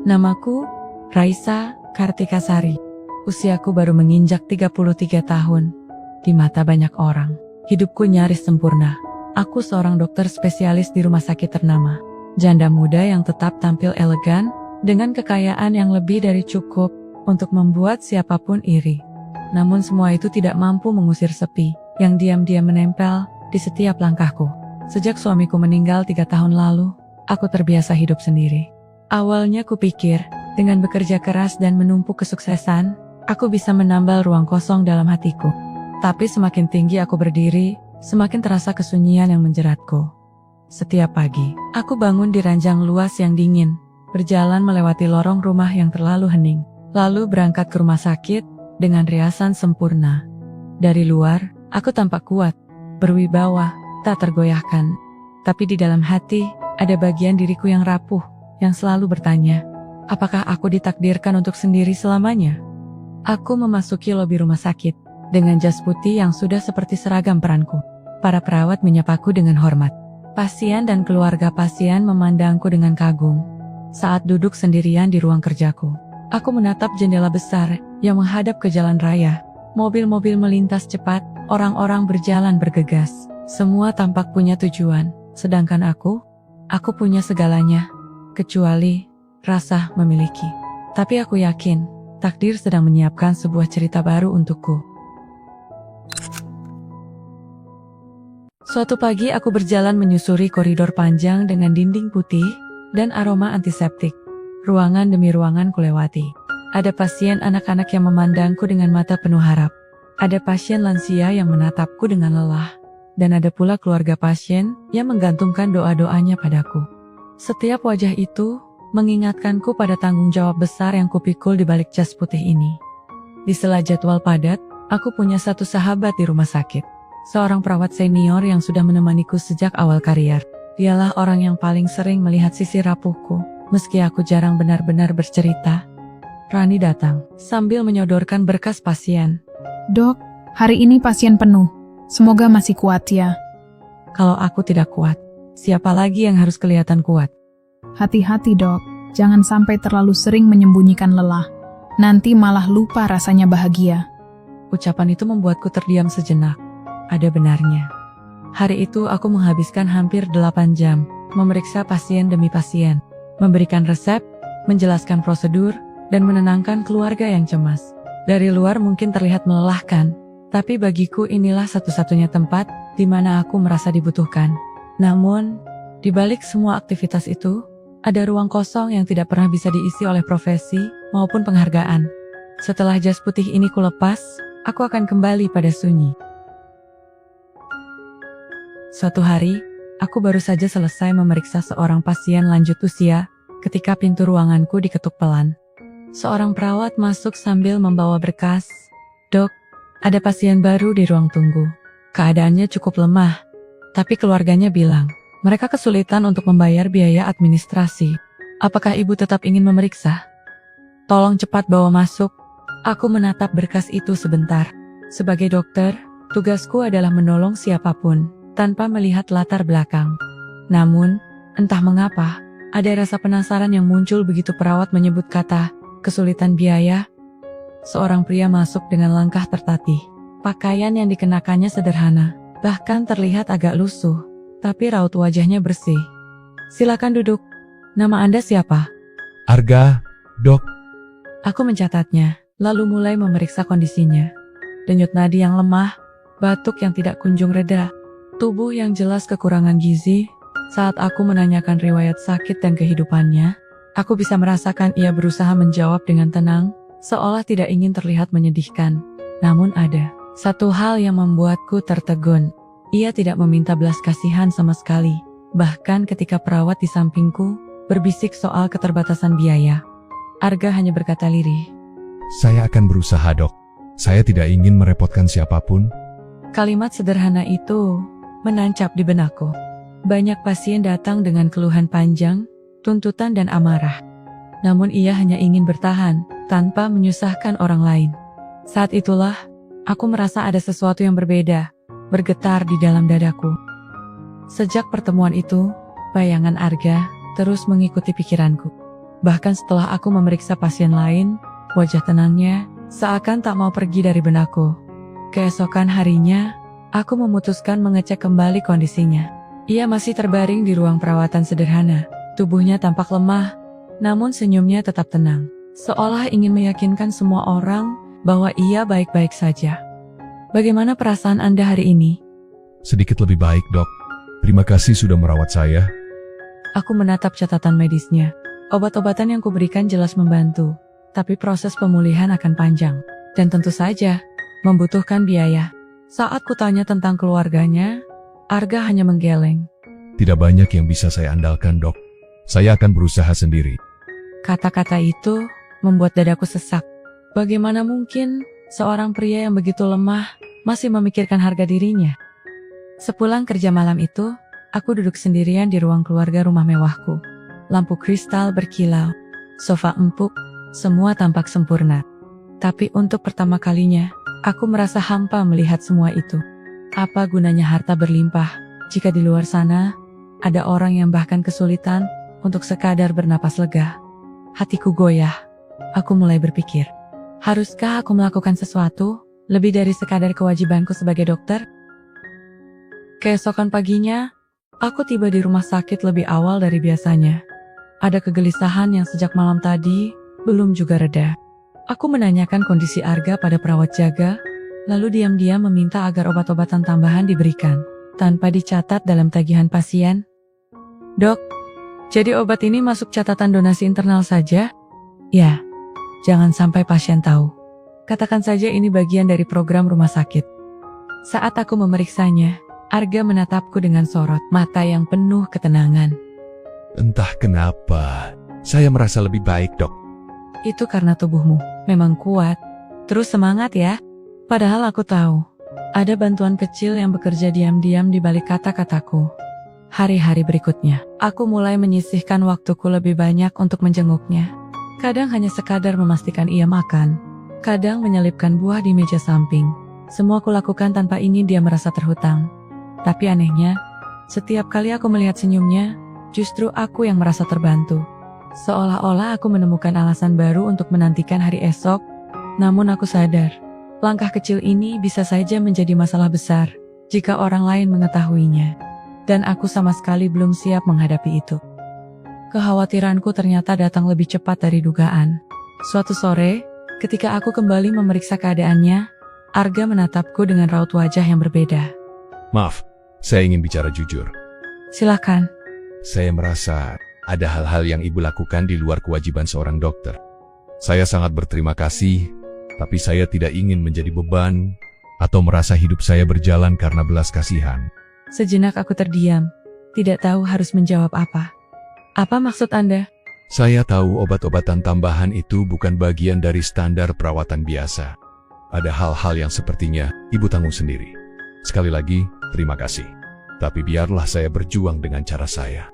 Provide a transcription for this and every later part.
Namaku Raisa Kartikasari. Usiaku baru menginjak 33 tahun. Di mata banyak orang, hidupku nyaris sempurna. Aku seorang dokter spesialis di rumah sakit ternama. Janda muda yang tetap tampil elegan, dengan kekayaan yang lebih dari cukup untuk membuat siapapun iri. Namun semua itu tidak mampu mengusir sepi yang diam-diam menempel di setiap langkahku. Sejak suamiku meninggal 3 tahun lalu, aku terbiasa hidup sendiri. Awalnya kupikir, dengan bekerja keras dan menumpuk kesuksesan, aku bisa menambal ruang kosong dalam hatiku. Tapi semakin tinggi aku berdiri, semakin terasa kesunyian yang menjeratku. Setiap pagi, aku bangun di ranjang luas yang dingin, berjalan melewati lorong rumah yang terlalu hening, lalu berangkat ke rumah sakit dengan riasan sempurna. Dari luar, aku tampak kuat, berwibawa, tak tergoyahkan. Tapi di dalam hati, ada bagian diriku yang rapuh, yang selalu bertanya, apakah aku ditakdirkan untuk sendiri selamanya? Aku memasuki lobi rumah sakit, dengan jas putih yang sudah seperti seragam peranku. Para perawat menyapaku dengan hormat. Pasien dan keluarga pasien memandangku dengan kagum. Saat duduk sendirian di ruang kerjaku, aku menatap jendela besar yang menghadap ke jalan raya. Mobil-mobil melintas cepat, orang-orang berjalan bergegas. Semua tampak punya tujuan, sedangkan aku punya segalanya, kecuali rasa memiliki. Tapi aku yakin, takdir sedang menyiapkan sebuah cerita baru untukku. Suatu pagi aku berjalan menyusuri koridor panjang dengan dinding putih dan aroma antiseptik. Ruangan demi ruangan kulewati. Ada pasien anak-anak yang memandangku dengan mata penuh harap. Ada pasien lansia yang menatapku dengan lelah. Dan ada pula keluarga pasien yang menggantungkan doa-doanya padaku. Setiap wajah itu mengingatkanku pada tanggung jawab besar yang kupikul di balik jas putih ini. Di sela jadwal padat, aku punya satu sahabat di rumah sakit. Seorang perawat senior yang sudah menemaniku sejak awal karier. Dialah orang yang paling sering melihat sisi rapuhku, meski aku jarang benar-benar bercerita. Rani datang, sambil menyodorkan berkas pasien. Dok, hari ini pasien penuh. Semoga masih kuat ya. Kalau aku tidak kuat, siapa lagi yang harus kelihatan kuat? Hati-hati dok, jangan sampai terlalu sering menyembunyikan lelah. Nanti malah lupa rasanya bahagia. Ucapan itu membuatku terdiam sejenak. Ada benarnya. Hari itu aku menghabiskan hampir 8 jam, memeriksa pasien demi pasien, memberikan resep, menjelaskan prosedur, dan menenangkan keluarga yang cemas. Dari luar mungkin terlihat melelahkan, tapi bagiku inilah satu-satunya tempat di mana aku merasa dibutuhkan. Namun, di balik semua aktivitas itu, ada ruang kosong yang tidak pernah bisa diisi oleh profesi maupun penghargaan. Setelah jas putih ini kulepas, aku akan kembali pada sunyi. Suatu hari, aku baru saja selesai memeriksa seorang pasien lanjut usia ketika pintu ruanganku diketuk pelan. Seorang perawat masuk sambil membawa berkas. Dok, ada pasien baru di ruang tunggu. Keadaannya cukup lemah, tapi keluarganya bilang, mereka kesulitan untuk membayar biaya administrasi. Apakah ibu tetap ingin memeriksa? Tolong cepat bawa masuk. Aku menatap berkas itu sebentar. Sebagai dokter, tugasku adalah menolong siapapun, tanpa melihat latar belakang. Namun, entah mengapa, ada rasa penasaran yang muncul begitu perawat menyebut kata, kesulitan biaya. Seorang pria masuk dengan langkah tertatih. Pakaian yang dikenakannya sederhana, bahkan terlihat agak lusuh, tapi raut wajahnya bersih. Silakan duduk. Nama Anda siapa? Arga, dok. Aku mencatatnya, lalu mulai memeriksa kondisinya. Denyut nadi yang lemah, batuk yang tidak kunjung reda, tubuh yang jelas kekurangan gizi. Saat aku menanyakan riwayat sakit dan kehidupannya, aku bisa merasakan ia berusaha menjawab dengan tenang, seolah tidak ingin terlihat menyedihkan. Namun ada satu hal yang membuatku tertegun. Ia tidak meminta belas kasihan sama sekali. Bahkan ketika perawat di sampingku berbisik soal keterbatasan biaya, Arga hanya berkata lirih, Saya akan berusaha, dok. Saya tidak ingin merepotkan siapapun. Kalimat sederhana itu menancap di benakku. Banyak pasien datang dengan keluhan panjang, tuntutan dan amarah. Namun ia hanya ingin bertahan, tanpa menyusahkan orang lain. Saat itulah, aku merasa ada sesuatu yang berbeda, bergetar di dalam dadaku. Sejak pertemuan itu, bayangan Arga terus mengikuti pikiranku. Bahkan setelah aku memeriksa pasien lain, wajah tenangnya seakan tak mau pergi dari benakku. Keesokan harinya, aku memutuskan mengecek kembali kondisinya. Ia masih terbaring di ruang perawatan sederhana. Tubuhnya tampak lemah, namun senyumnya tetap tenang. Seolah ingin meyakinkan semua orang bahwa ia baik-baik saja. Bagaimana perasaan Anda hari ini? Sedikit lebih baik, Dok. Terima kasih sudah merawat saya. Aku menatap catatan medisnya. Obat-obatan yang kuberikan jelas membantu, tapi proses pemulihan akan panjang. Dan tentu saja, membutuhkan biaya. Saat kutanya tentang keluarganya, Arga hanya menggeleng. Tidak banyak yang bisa saya andalkan, Dok. Saya akan berusaha sendiri. Kata-kata itu membuat dadaku sesak. Bagaimana mungkin seorang pria yang begitu lemah masih memikirkan harga dirinya? Sepulang kerja malam itu, aku duduk sendirian di ruang keluarga rumah mewahku. Lampu kristal berkilau, sofa empuk, semua tampak sempurna. Tapi untuk pertama kalinya, aku merasa hampa melihat semua itu. Apa gunanya harta berlimpah jika di luar sana ada orang yang bahkan kesulitan untuk sekadar bernapas lega? Hatiku goyah. Aku mulai berpikir, haruskah aku melakukan sesuatu lebih dari sekadar kewajibanku sebagai dokter? Keesokan paginya, aku tiba di rumah sakit lebih awal dari biasanya. Ada kegelisahan yang sejak malam tadi belum juga reda. Aku menanyakan kondisi Arga pada perawat jaga, lalu diam-diam meminta agar obat-obatan tambahan diberikan, tanpa dicatat dalam tagihan pasien. Dok, jadi obat ini masuk catatan donasi internal saja? Ya, jangan sampai pasien tahu. Katakan saja ini bagian dari program rumah sakit. Saat aku memeriksanya, Arga menatapku dengan sorot mata yang penuh ketenangan. Entah kenapa, saya merasa lebih baik, Dok. Itu karena tubuhmu memang kuat. Terus semangat ya. Padahal aku tahu, ada bantuan kecil yang bekerja diam-diam di balik kata-kataku. Hari-hari berikutnya, aku mulai menyisihkan waktuku lebih banyak untuk menjenguknya. Kadang hanya sekadar memastikan ia makan, kadang menyelipkan buah di meja samping. Semua kulakukan tanpa ingin dia merasa terhutang. Tapi anehnya, setiap kali aku melihat senyumnya, justru aku yang merasa terbantu. Seolah-olah aku menemukan alasan baru untuk menantikan hari esok, namun aku sadar, langkah kecil ini bisa saja menjadi masalah besar jika orang lain mengetahuinya. Dan aku sama sekali belum siap menghadapi itu. Kekhawatiranku ternyata datang lebih cepat dari dugaan. Suatu sore, ketika aku kembali memeriksa keadaannya, Arga menatapku dengan raut wajah yang berbeda. Maaf, saya ingin bicara jujur. Silakan. Saya merasa ada hal-hal yang ibu lakukan di luar kewajiban seorang dokter. Saya sangat berterima kasih, tapi saya tidak ingin menjadi beban atau merasa hidup saya berjalan karena belas kasihan. Sejenak aku terdiam, tidak tahu harus menjawab apa. Apa maksud Anda? Saya tahu obat-obatan tambahan itu bukan bagian dari standar perawatan biasa. Ada hal-hal yang sepertinya ibu tanggung sendiri. Sekali lagi, terima kasih. Tapi biarlah saya berjuang dengan cara saya.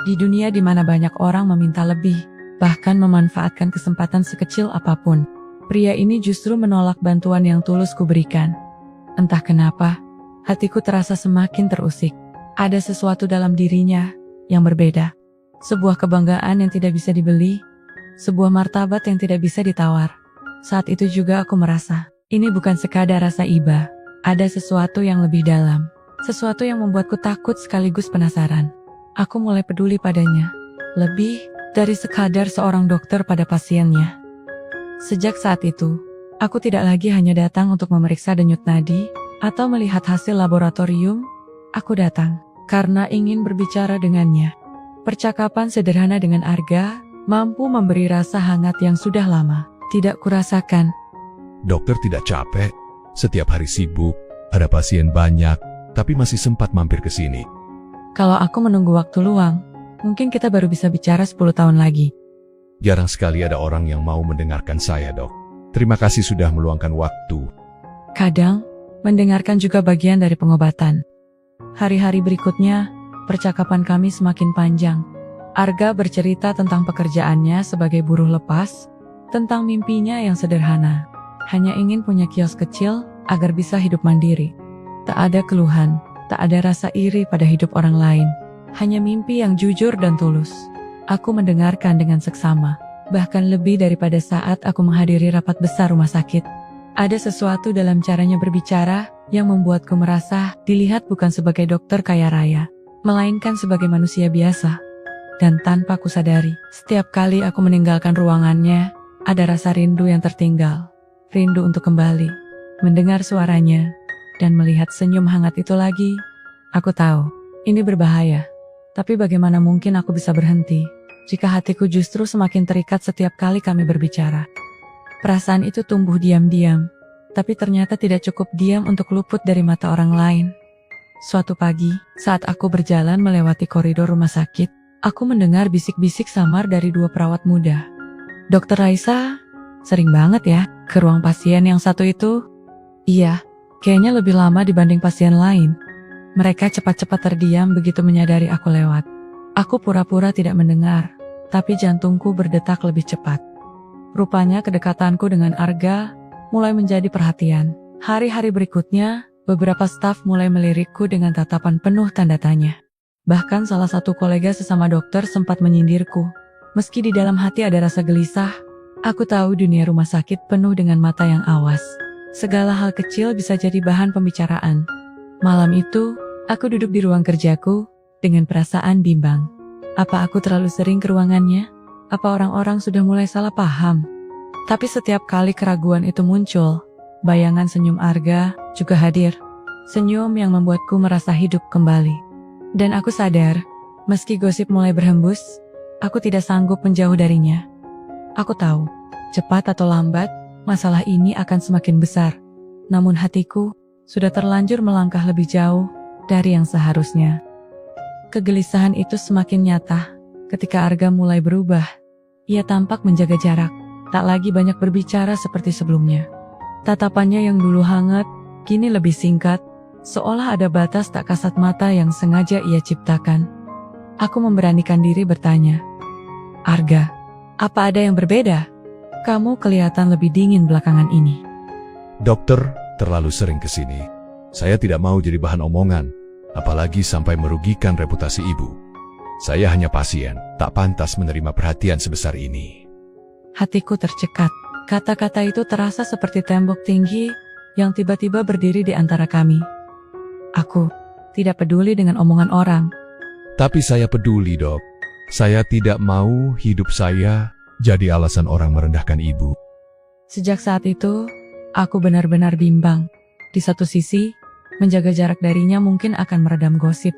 Di dunia di mana banyak orang meminta lebih, bahkan memanfaatkan kesempatan sekecil apapun, pria ini justru menolak bantuan yang tulus kuberikan. Entah kenapa, hatiku terasa semakin terusik. Ada sesuatu dalam dirinya yang berbeda. Sebuah kebanggaan yang tidak bisa dibeli, sebuah martabat yang tidak bisa ditawar. Saat itu juga aku merasa, ini bukan sekadar rasa iba. Ada sesuatu yang lebih dalam, sesuatu yang membuatku takut sekaligus penasaran. Aku mulai peduli padanya, lebih dari sekadar seorang dokter pada pasiennya. Sejak saat itu, aku tidak lagi hanya datang untuk memeriksa denyut nadi atau melihat hasil laboratorium. Aku datang karena ingin berbicara dengannya. Percakapan sederhana dengan Arga mampu memberi rasa hangat yang sudah lama tidak kurasakan. Dokter tidak capek, setiap hari sibuk, ada pasien banyak, tapi masih sempat mampir ke sini. Kalau aku menunggu waktu luang, mungkin kita baru bisa bicara 10 tahun lagi. Jarang sekali ada orang yang mau mendengarkan saya, Dok. Terima kasih sudah meluangkan waktu. Kadang, mendengarkan juga bagian dari pengobatan. Hari-hari berikutnya, percakapan kami semakin panjang. Arga bercerita tentang pekerjaannya sebagai buruh lepas, tentang mimpinya yang sederhana. Hanya ingin punya kios kecil agar bisa hidup mandiri. Tak ada keluhan, tak ada rasa iri pada hidup orang lain. Hanya mimpi yang jujur dan tulus. Aku mendengarkan dengan seksama, bahkan lebih daripada saat aku menghadiri rapat besar rumah sakit. Ada sesuatu dalam caranya berbicara yang membuatku merasa dilihat bukan sebagai dokter kaya raya, melainkan sebagai manusia biasa. Dan tanpa kusadari, setiap kali aku meninggalkan ruangannya, ada rasa rindu yang tertinggal. Rindu untuk kembali, mendengar suaranya, dan melihat senyum hangat itu lagi. Aku tahu, ini berbahaya. Tapi bagaimana mungkin aku bisa berhenti jika hatiku justru semakin terikat setiap kali kami berbicara. Perasaan itu tumbuh diam-diam, tapi ternyata tidak cukup diam untuk luput dari mata orang lain. Suatu pagi, saat aku berjalan melewati koridor rumah sakit, aku mendengar bisik-bisik samar dari dua perawat muda. Dokter Raisa, sering banget ya ke ruang pasien yang satu itu? Iya, kayaknya lebih lama dibanding pasien lain. Mereka cepat-cepat terdiam begitu menyadari aku lewat. Aku pura-pura tidak mendengar, tapi jantungku berdetak lebih cepat. Rupanya kedekatanku dengan Arga mulai menjadi perhatian. Hari-hari berikutnya, beberapa staf mulai melirikku dengan tatapan penuh tanda tanya. Bahkan salah satu kolega sesama dokter sempat menyindirku. Meski di dalam hati ada rasa gelisah, aku tahu dunia rumah sakit penuh dengan mata yang awas. Segala hal kecil bisa jadi bahan pembicaraan. Malam itu, aku duduk di ruang kerjaku dengan perasaan bimbang. Apa aku terlalu sering ke ruangannya? Apa orang-orang sudah mulai salah paham? Tapi setiap kali keraguan itu muncul, bayangan senyum Arga juga hadir. Senyum yang membuatku merasa hidup kembali. Dan aku sadar, meski gosip mulai berhembus, aku tidak sanggup menjauh darinya. Aku tahu, cepat atau lambat, masalah ini akan semakin besar. Namun hatiku sudah terlanjur melangkah lebih jauh dari yang seharusnya. Kegelisahan itu semakin nyata ketika Arga mulai berubah. Ia tampak menjaga jarak, tak lagi banyak berbicara seperti sebelumnya. Tatapannya yang dulu hangat, kini lebih singkat, seolah ada batas tak kasat mata yang sengaja ia ciptakan. Aku memberanikan diri bertanya, "Arga, apa ada yang berbeda? Kamu kelihatan lebih dingin belakangan ini." Dokter terlalu sering ke sini. Saya tidak mau jadi bahan omongan, apalagi sampai merugikan reputasi ibu. Saya hanya pasien, tak pantas menerima perhatian sebesar ini. Hatiku tercekat. Kata-kata itu terasa seperti tembok tinggi yang tiba-tiba berdiri di antara kami. Aku tidak peduli dengan omongan orang. Tapi saya peduli, Dok. Saya tidak mau hidup saya jadi alasan orang merendahkan ibu. Sejak saat itu, aku benar-benar bimbang. Di satu sisi, menjaga jarak darinya mungkin akan meredam gosip.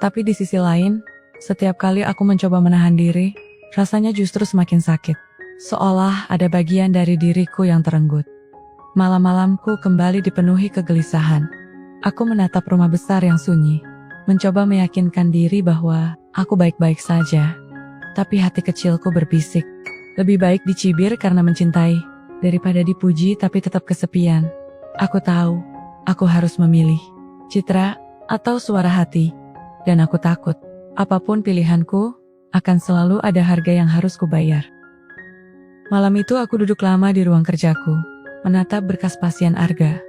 Tapi di sisi lain, setiap kali aku mencoba menahan diri, rasanya justru semakin sakit. Seolah ada bagian dari diriku yang terenggut. Malam-malamku kembali dipenuhi kegelisahan. Aku menatap rumah besar yang sunyi, mencoba meyakinkan diri bahwa aku baik-baik saja. Tapi hati kecilku berbisik, lebih baik dicibir karena mencintai, daripada dipuji tapi tetap kesepian. Aku tahu, aku harus memilih, citra atau suara hati. Dan aku takut, apapun pilihanku, akan selalu ada harga yang harus kubayar. Malam itu aku duduk lama di ruang kerjaku, menatap berkas pasien Arga.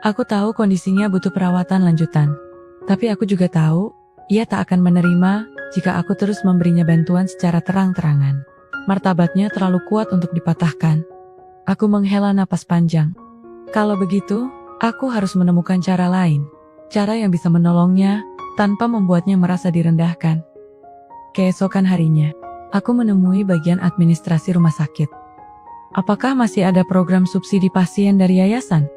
Aku tahu kondisinya butuh perawatan lanjutan. Tapi aku juga tahu, ia tak akan menerima jika aku terus memberinya bantuan secara terang-terangan. Martabatnya terlalu kuat untuk dipatahkan. Aku menghela napas panjang. Kalau begitu, aku harus menemukan cara lain. Cara yang bisa menolongnya tanpa membuatnya merasa direndahkan. Keesokan harinya, aku menemui bagian administrasi rumah sakit. Apakah masih ada program subsidi pasien dari yayasan?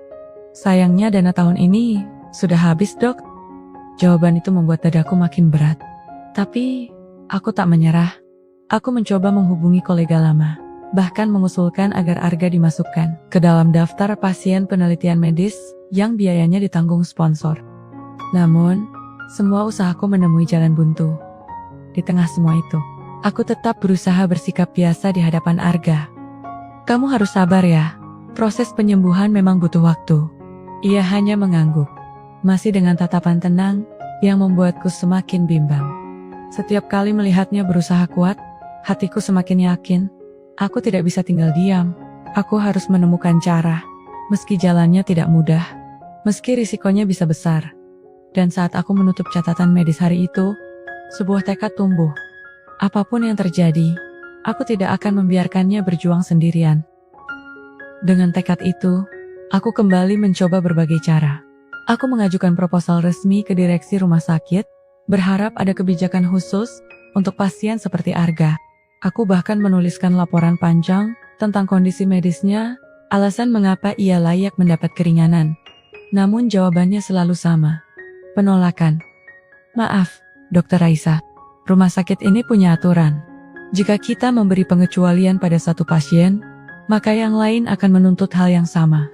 Sayangnya dana tahun ini sudah habis, Dok. Jawaban itu membuat dadaku makin berat. Tapi, aku tak menyerah. Aku mencoba menghubungi kolega lama, bahkan mengusulkan agar Arga dimasukkan ke dalam daftar pasien penelitian medis yang biayanya ditanggung sponsor. Namun, semua usahaku menemui jalan buntu. Di tengah semua itu, aku tetap berusaha bersikap biasa di hadapan Arga. "Kamu harus sabar ya, proses penyembuhan memang butuh waktu." Ia hanya mengangguk, masih dengan tatapan tenang yang membuatku semakin bimbang. Setiap kali melihatnya berusaha kuat, hatiku semakin yakin, aku tidak bisa tinggal diam. Aku harus menemukan cara, meski jalannya tidak mudah, meski risikonya bisa besar. Dan saat aku menutup catatan medis hari itu, sebuah tekad tumbuh. Apapun yang terjadi, aku tidak akan membiarkannya berjuang sendirian. Dengan tekad itu, aku kembali mencoba berbagai cara. Aku mengajukan proposal resmi ke direksi rumah sakit, berharap ada kebijakan khusus untuk pasien seperti Arga. Aku bahkan menuliskan laporan panjang tentang kondisi medisnya, alasan mengapa ia layak mendapat keringanan. Namun jawabannya selalu sama. Penolakan. Maaf, Dr. Raisa. Rumah sakit ini punya aturan. Jika kita memberi pengecualian pada satu pasien, maka yang lain akan menuntut hal yang sama.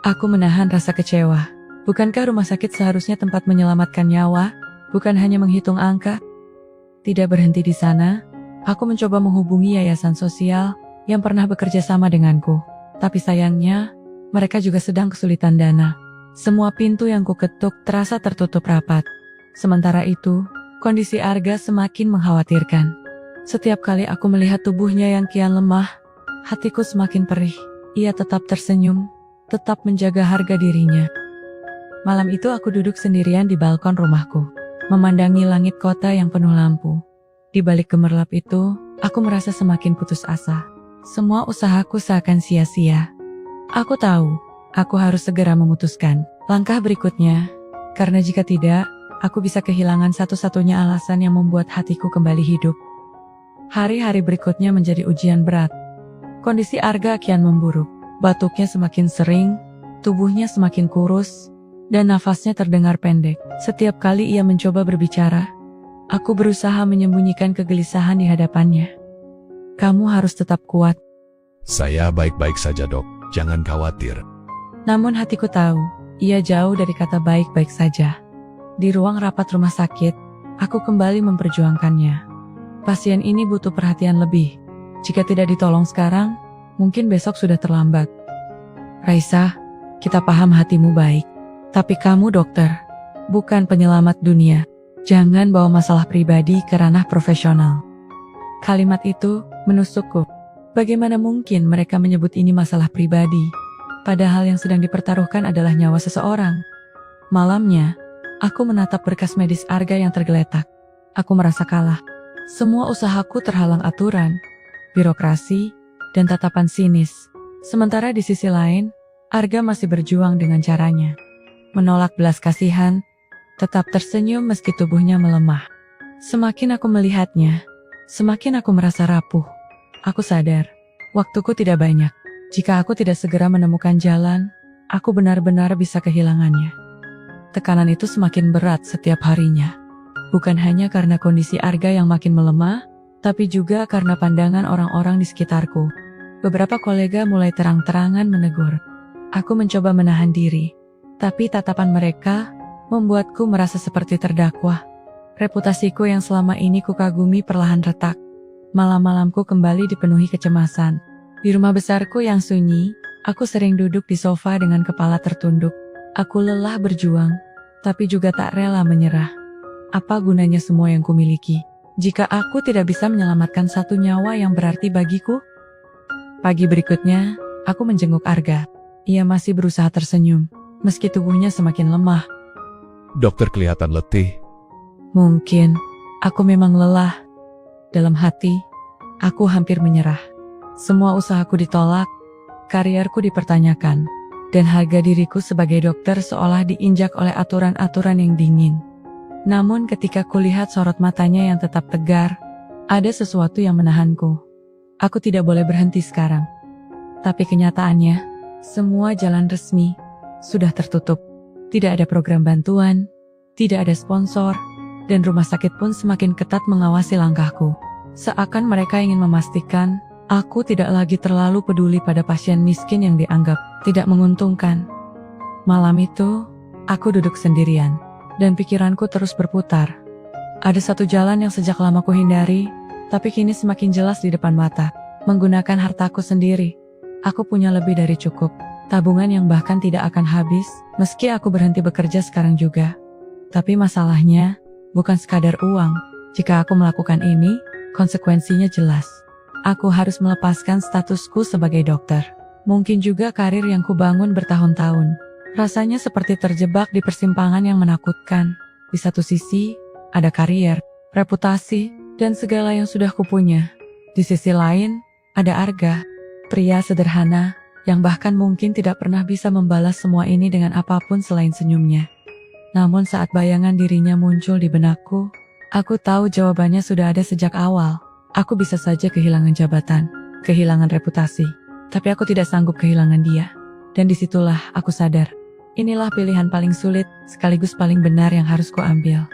Aku menahan rasa kecewa. Bukankah rumah sakit seharusnya tempat menyelamatkan nyawa, bukan hanya menghitung angka? Tidak berhenti di sana, aku mencoba menghubungi yayasan sosial yang pernah bekerja sama denganku. Tapi sayangnya, mereka juga sedang kesulitan dana. Semua pintu yang kuketuk terasa tertutup rapat. Sementara itu, kondisi Arga semakin mengkhawatirkan. Setiap kali aku melihat tubuhnya yang kian lemah, hatiku semakin perih. Ia tetap tersenyum, tetap menjaga harga dirinya. Malam itu aku duduk sendirian di balkon rumahku, memandangi langit kota yang penuh lampu. Di balik gemerlap itu, aku merasa semakin putus asa. Semua usahaku seakan sia-sia. Aku tahu, aku harus segera memutuskan langkah berikutnya, karena jika tidak, aku bisa kehilangan satu-satunya alasan yang membuat hatiku kembali hidup. Hari-hari berikutnya menjadi ujian berat. Kondisi Arga kian memburuk. Batuknya semakin sering, tubuhnya semakin kurus, dan nafasnya terdengar pendek. Setiap kali ia mencoba berbicara, aku berusaha menyembunyikan kegelisahan di hadapannya. Kamu harus tetap kuat. Saya baik-baik saja, Dok. Jangan khawatir. Namun hatiku tahu, ia jauh dari kata baik-baik saja. Di ruang rapat rumah sakit, aku kembali memperjuangkannya. Pasien ini butuh perhatian lebih. Jika tidak ditolong sekarang, mungkin besok sudah terlambat. Raisa, kita paham hatimu baik. Tapi kamu dokter, bukan penyelamat dunia. Jangan bawa masalah pribadi ke ranah profesional. Kalimat itu menusukku. Bagaimana mungkin mereka menyebut ini masalah pribadi, padahal yang sedang dipertaruhkan adalah nyawa seseorang. Malamnya, aku menatap berkas medis Arga yang tergeletak. Aku merasa kalah. Semua usahaku terhalang aturan, birokrasi, dan tatapan sinis. Sementara di sisi lain, Arga masih berjuang dengan caranya. Menolak belas kasihan, tetap tersenyum meski tubuhnya melemah. Semakin aku melihatnya, semakin aku merasa rapuh. Aku sadar, waktuku tidak banyak. Jika aku tidak segera menemukan jalan, aku benar-benar bisa kehilangannya. Tekanan itu semakin berat setiap harinya. Bukan hanya karena kondisi Arga yang makin melemah, tapi juga karena pandangan orang-orang di sekitarku. Beberapa kolega mulai terang-terangan menegur. Aku mencoba menahan diri, tapi tatapan mereka membuatku merasa seperti terdakwa. Reputasiku yang selama ini kukagumi perlahan retak. Malam-malamku kembali dipenuhi kecemasan. Di rumah besarku yang sunyi, aku sering duduk di sofa dengan kepala tertunduk. Aku lelah berjuang, tapi juga tak rela menyerah. Apa gunanya semua yang kumiliki, jika aku tidak bisa menyelamatkan satu nyawa yang berarti bagiku? Pagi berikutnya, aku menjenguk Arga. Ia masih berusaha tersenyum, meski tubuhnya semakin lemah. Dokter kelihatan letih. Mungkin, aku memang lelah. Dalam hati, aku hampir menyerah. Semua usahaku ditolak, karierku dipertanyakan, dan harga diriku sebagai dokter seolah diinjak oleh aturan-aturan yang dingin. Namun ketika kulihat sorot matanya yang tetap tegar, ada sesuatu yang menahanku. Aku tidak boleh berhenti sekarang. Tapi kenyataannya, semua jalan resmi sudah tertutup. Tidak ada program bantuan, tidak ada sponsor, dan rumah sakit pun semakin ketat mengawasi langkahku. Seakan mereka ingin memastikan aku tidak lagi terlalu peduli pada pasien miskin yang dianggap tidak menguntungkan. Malam itu, aku duduk sendirian, dan pikiranku terus berputar. Ada satu jalan yang sejak lama kuhindari, tapi kini semakin jelas di depan mata. Menggunakan hartaku sendiri, aku punya lebih dari cukup. Tabungan yang bahkan tidak akan habis, meski aku berhenti bekerja sekarang juga. Tapi masalahnya, bukan sekadar uang. Jika aku melakukan ini, konsekuensinya jelas. Aku harus melepaskan statusku sebagai dokter. Mungkin juga karir yang kubangun bertahun-tahun. Rasanya seperti terjebak di persimpangan yang menakutkan. Di satu sisi, ada karier, reputasi, dan segala yang sudah kupunya. Di sisi lain, ada Arga, pria sederhana yang bahkan mungkin tidak pernah bisa membalas semua ini dengan apapun selain senyumnya. Namun saat bayangan dirinya muncul di benakku, aku tahu jawabannya sudah ada sejak awal. Aku bisa saja kehilangan jabatan, kehilangan reputasi, tapi aku tidak sanggup kehilangan dia. Dan disitulah aku sadar, inilah pilihan paling sulit sekaligus paling benar yang harus kuambil.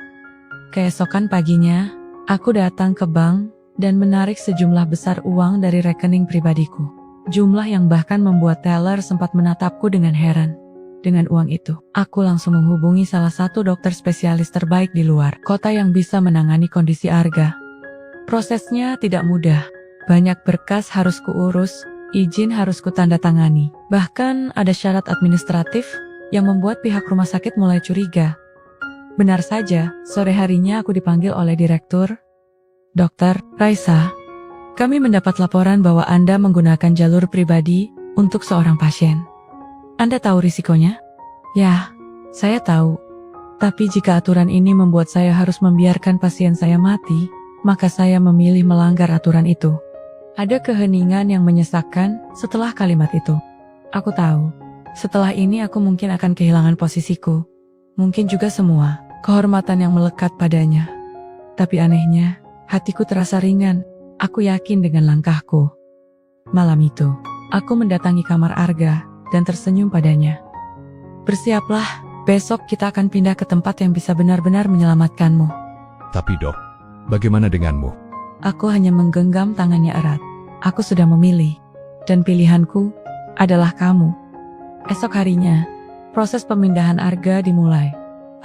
Keesokan paginya, aku datang ke bank dan menarik sejumlah besar uang dari rekening pribadiku. Jumlah yang bahkan membuat teller sempat menatapku dengan heran. Dengan uang itu, aku langsung menghubungi salah satu dokter spesialis terbaik di luar kota yang bisa menangani kondisi Arga. Prosesnya tidak mudah. Banyak berkas harus kuurus, izin harus kutandatangani. Bahkan ada syarat administratif yang membuat pihak rumah sakit mulai curiga. Benar saja, sore harinya aku dipanggil oleh direktur. Dokter Raisa, kami mendapat laporan bahwa Anda menggunakan jalur pribadi untuk seorang pasien. Anda tahu risikonya? Ya, saya tahu. Tapi jika aturan ini membuat saya harus membiarkan pasien saya mati, maka saya memilih melanggar aturan itu. Ada keheningan yang menyesakkan setelah kalimat itu. Aku tahu, setelah ini aku mungkin akan kehilangan posisiku. Mungkin juga semua kehormatan yang melekat padanya. Tapi anehnya, hatiku terasa ringan. Aku yakin dengan langkahku. Malam itu, aku mendatangi kamar Arga dan tersenyum padanya. Bersiaplah, besok kita akan pindah ke tempat yang bisa benar-benar menyelamatkanmu. Tapi dok, bagaimana denganmu? Aku hanya menggenggam tangannya erat. Aku sudah memilih, dan pilihanku adalah kamu. Esok harinya, proses pemindahan Arga dimulai.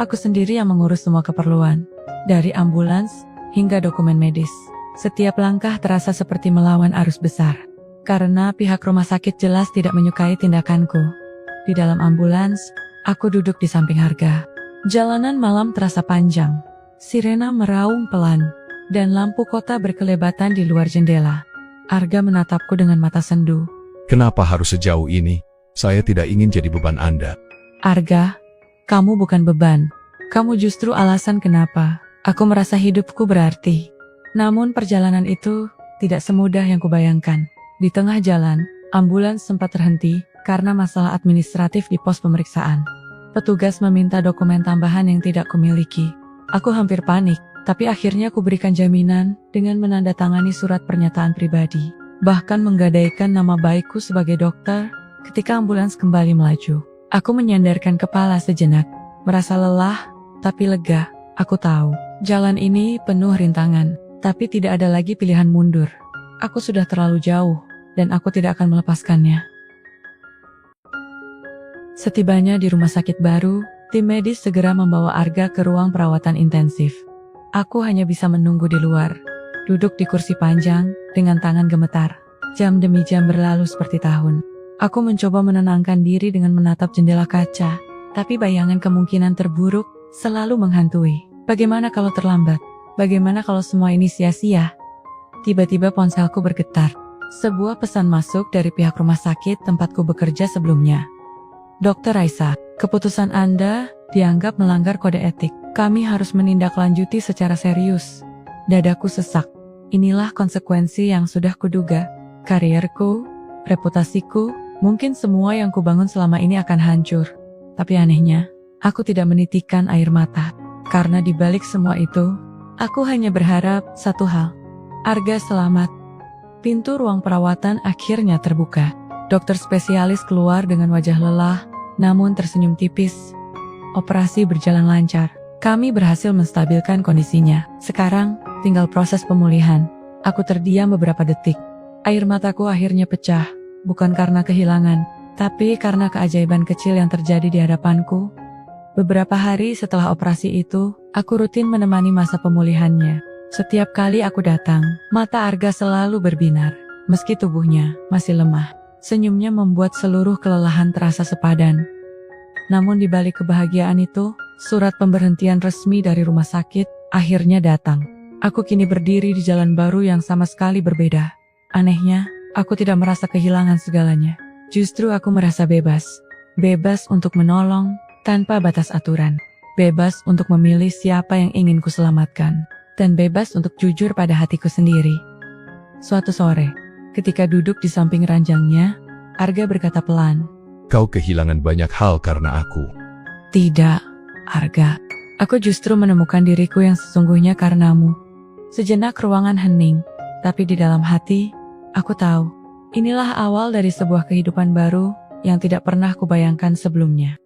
Aku sendiri yang mengurus semua keperluan, dari ambulans hingga dokumen medis. Setiap langkah terasa seperti melawan arus besar, karena pihak rumah sakit jelas tidak menyukai tindakanku. Di dalam ambulans, aku duduk di samping Arga. Jalanan malam terasa panjang, sirena meraung pelan, dan lampu kota berkelebatan di luar jendela. Arga menatapku dengan mata sendu. Kenapa harus sejauh ini? Saya tidak ingin jadi beban Anda. Arga, kamu bukan beban. Kamu justru alasan kenapa aku merasa hidupku berarti. Namun perjalanan itu tidak semudah yang kubayangkan. Di tengah jalan, ambulans sempat terhenti karena masalah administratif di pos pemeriksaan. Petugas meminta dokumen tambahan yang tidak kumiliki. Aku hampir panik, tapi akhirnya kuberikan jaminan dengan menandatangani surat pernyataan pribadi. Bahkan menggadaikan nama baikku sebagai dokter ketika ambulans kembali melaju. Aku menyandarkan kepala sejenak, merasa lelah, tapi lega. Aku tahu, jalan ini penuh rintangan. Tapi tidak ada lagi pilihan mundur. Aku sudah terlalu jauh, dan aku tidak akan melepaskannya. Setibanya di rumah sakit baru, tim medis segera membawa Arga ke ruang perawatan intensif. Aku hanya bisa menunggu di luar, duduk di kursi panjang, dengan tangan gemetar. Jam demi jam berlalu seperti tahun. Aku mencoba menenangkan diri dengan menatap jendela kaca, tapi bayangan kemungkinan terburuk selalu menghantui. Bagaimana kalau terlambat? Bagaimana kalau semua ini sia-sia? Tiba-tiba ponselku bergetar. Sebuah pesan masuk dari pihak rumah sakit tempatku bekerja sebelumnya. Dokter Raisa, keputusan Anda dianggap melanggar kode etik. Kami harus menindaklanjuti secara serius. Dadaku sesak. Inilah konsekuensi yang sudah kuduga. Karierku, reputasiku, mungkin semua yang kubangun selama ini akan hancur. Tapi anehnya, aku tidak menitikkan air mata. Karena di balik semua itu, aku hanya berharap satu hal. Arga selamat. Pintu ruang perawatan akhirnya terbuka. Dokter spesialis keluar dengan wajah lelah, namun tersenyum tipis. Operasi berjalan lancar. Kami berhasil menstabilkan kondisinya. Sekarang, tinggal proses pemulihan. Aku terdiam beberapa detik. Air mataku akhirnya pecah. Bukan karena kehilangan, tapi karena keajaiban kecil yang terjadi di hadapanku. Beberapa hari setelah operasi itu, aku rutin menemani masa pemulihannya. Setiap kali aku datang, mata Arga selalu berbinar. Meski tubuhnya masih lemah, senyumnya membuat seluruh kelelahan terasa sepadan. Namun di balik kebahagiaan itu, surat pemberhentian resmi dari rumah sakit akhirnya datang. Aku kini berdiri di jalan baru yang sama sekali berbeda. Anehnya, aku tidak merasa kehilangan segalanya. Justru aku merasa bebas. Bebas untuk menolong, tanpa batas aturan. Bebas untuk memilih siapa yang ingin kuselamatkan. dan bebas untuk jujur pada hatiku sendiri. Suatu sore, ketika duduk di samping ranjangnya, Arga berkata pelan, Kau kehilangan banyak hal karena aku. "Tidak, Arga. Aku justru menemukan diriku yang sesungguhnya karenamu." Sejenak ruangan hening, tapi di dalam hati, aku tahu, inilah awal dari sebuah kehidupan baru yang tidak pernah kubayangkan sebelumnya.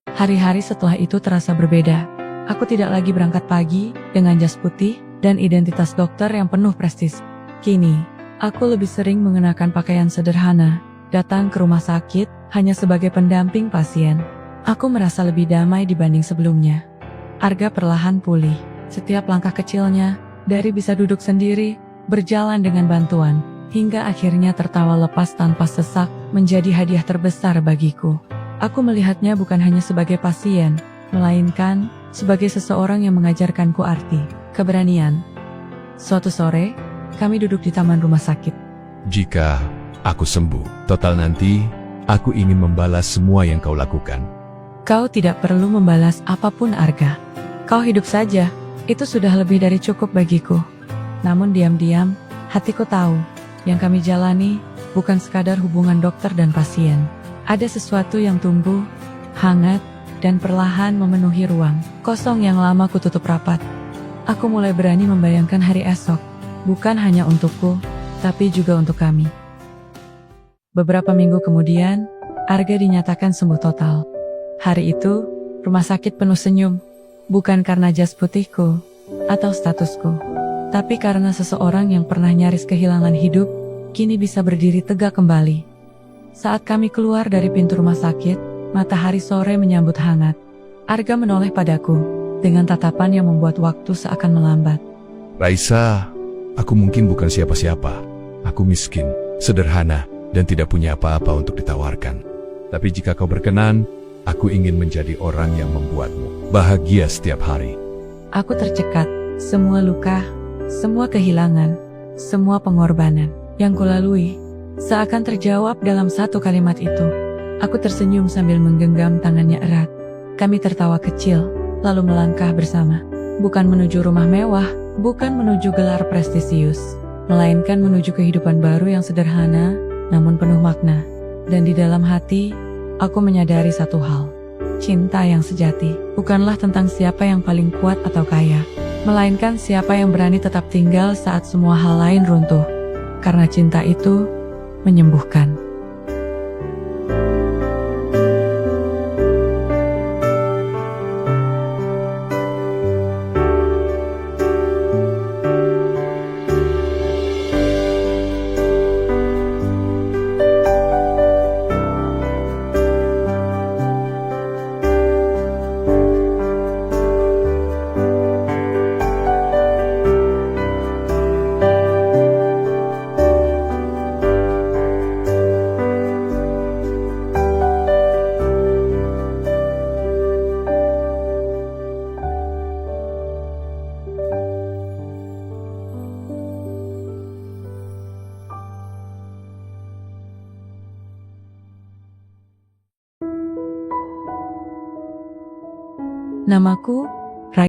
Hari-hari setelah itu terasa berbeda. Aku tidak lagi berangkat pagi dengan jas putih dan identitas dokter yang penuh prestis. Kini, aku lebih sering mengenakan pakaian sederhana, datang ke rumah sakit hanya sebagai pendamping pasien. Aku merasa lebih damai dibanding sebelumnya. Arga perlahan pulih. Setiap langkah kecilnya, dari bisa duduk sendiri, berjalan dengan bantuan, hingga akhirnya tertawa lepas tanpa sesak, menjadi hadiah terbesar bagiku. Aku melihatnya bukan hanya sebagai pasien, melainkan sebagai seseorang yang mengajarkanku arti keberanian. Suatu sore, kami duduk di taman rumah sakit. Jika aku sembuh total nanti, aku ingin membalas semua yang kau lakukan. Kau tidak perlu membalas apapun, Arga. Kau hidup saja, itu sudah lebih dari cukup bagiku. Namun diam-diam, hatiku tahu, yang kami jalani bukan sekadar hubungan dokter dan pasien. Ada sesuatu yang tumbuh, hangat, dan perlahan memenuhi ruang kosong yang lama kututup rapat. Aku mulai berani membayangkan hari esok, bukan hanya untukku, tapi juga untuk kami. Beberapa minggu kemudian, Arga dinyatakan sembuh total. Hari itu, rumah sakit penuh senyum, bukan karena jas putihku atau statusku, tapi karena seseorang yang pernah nyaris kehilangan hidup, kini bisa berdiri tegak kembali. Saat kami keluar dari pintu rumah sakit, matahari sore menyambut hangat. Arga menoleh padaku, dengan tatapan yang membuat waktu seakan melambat. Raisa, aku mungkin bukan siapa-siapa. Aku miskin, sederhana, dan tidak punya apa-apa untuk ditawarkan. Tapi jika kau berkenan, aku ingin menjadi orang yang membuatmu bahagia setiap hari. Aku tercekat, semua luka, semua kehilangan, semua pengorbanan yang kulalui, seakan terjawab dalam satu kalimat itu. Aku tersenyum sambil menggenggam tangannya erat. Kami tertawa kecil, lalu melangkah bersama. Bukan menuju rumah mewah, bukan menuju gelar prestisius, melainkan menuju kehidupan baru yang sederhana, namun penuh makna. Dan di dalam hati, aku menyadari satu hal. Cinta yang sejati bukanlah tentang siapa yang paling kuat atau kaya, melainkan siapa yang berani tetap tinggal saat semua hal lain runtuh. Karena cinta itu menyembuhkan. Namaku